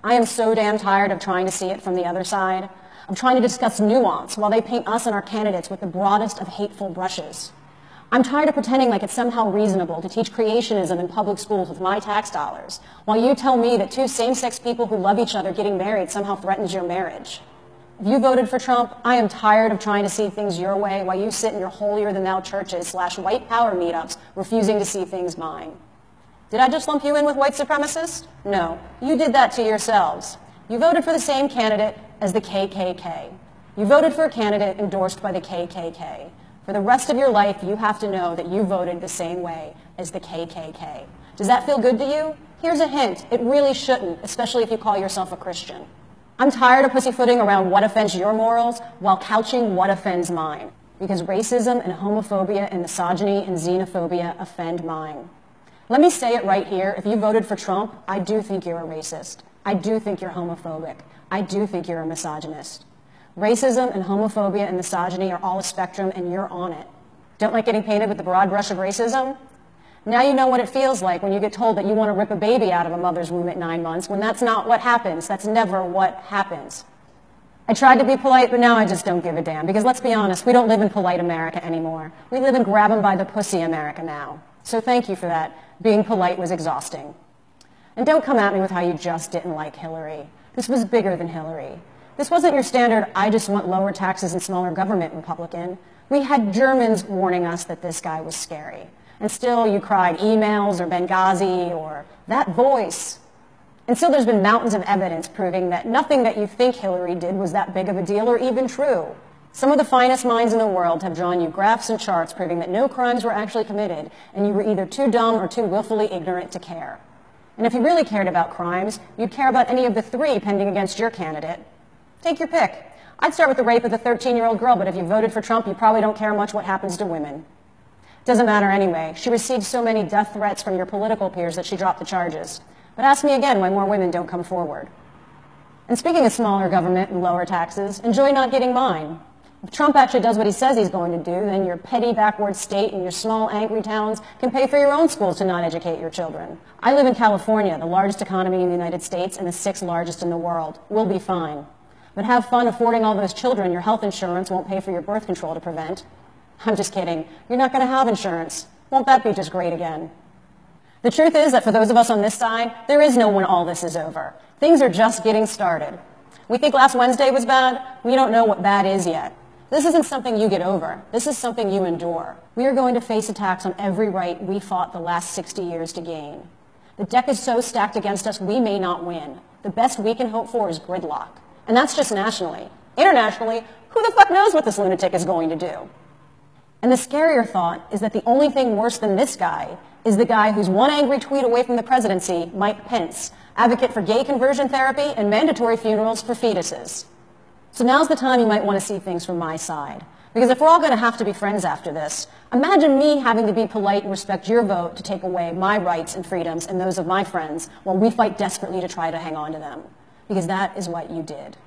I am so damn tired of trying to see it from the other side, of trying to discuss nuance while they paint us and our candidates with the broadest of hateful brushes. I'm tired of pretending like it's somehow reasonable to teach creationism in public schools with my tax dollars, while you tell me that two same-sex people who love each other getting married somehow threatens your marriage. If you voted for Trump, I am tired of trying to see things your way while you sit in your holier-than-thou churches / white power meetups refusing to see things mine. Did I just lump you in with white supremacists? No, you did that to yourselves. You voted for the same candidate as the KKK. You voted for a candidate endorsed by the KKK. For the rest of your life, you have to know that you voted the same way as the KKK. Does that feel good to you? Here's a hint. It really shouldn't, especially if you call yourself a Christian. I'm tired of pussyfooting around what offends your morals while couching what offends mine, because racism and homophobia and misogyny and xenophobia offend mine. Let me say it right here. If you voted for Trump, I do think you're a racist. I do think you're homophobic. I do think you're a misogynist. Racism and homophobia and misogyny are all a spectrum, and you're on it. Don't like getting painted with the broad brush of racism? Now you know what it feels like when you get told that you want to rip a baby out of a mother's womb at 9 months, when that's not what happens. That's never what happens. I tried to be polite, but now I just don't give a damn, because let's be honest, we don't live in polite America anymore. We live in grab 'em by the pussy America now. So thank you for that. Being polite was exhausting. And don't come at me with how you just didn't like Hillary. This was bigger than Hillary. This wasn't your standard, I just want lower taxes and smaller government Republican. We had Germans warning us that this guy was scary. And still you cried emails or Benghazi or that voice. And still there's been mountains of evidence proving that nothing that you think Hillary did was that big of a deal or even true. Some of the finest minds in the world have drawn you graphs and charts proving that no crimes were actually committed, and you were either too dumb or too willfully ignorant to care. And if you really cared about crimes, you'd care about any of the 3 pending against your candidate. Take your pick. I'd start with the rape of the 13-year-old girl, but if you voted for Trump, you probably don't care much what happens to women. Doesn't matter anyway. She received so many death threats from your political peers that she dropped the charges. But ask me again why more women don't come forward. And speaking of smaller government and lower taxes, enjoy not getting mine. If Trump actually does what he says he's going to do, then your petty backward state and your small angry towns can pay for your own schools to not educate your children. I live in California, the largest economy in the United States and the 6th largest in the world. We'll be fine. But have fun affording all those children your health insurance won't pay for your birth control to prevent. I'm just kidding. You're not going to have insurance. Won't that be just great again? The truth is that for those of us on this side, there is no when all this is over. Things are just getting started. We think last Wednesday was bad. We don't know what bad is yet. This isn't something you get over. This is something you endure. We are going to face attacks on every right we fought the last 60 years to gain. The deck is so stacked against us, we may not win. The best we can hope for is gridlock. And that's just nationally. Internationally, who the fuck knows what this lunatic is going to do? And the scarier thought is that the only thing worse than this guy is the guy who's one angry tweet away from the presidency, Mike Pence, advocate for gay conversion therapy and mandatory funerals for fetuses. So now's the time you might want to see things from my side. Because if we're all going to have to be friends after this, imagine me having to be polite and respect your vote to take away my rights and freedoms and those of my friends while we fight desperately to try to hang on to them. Because that is what you did.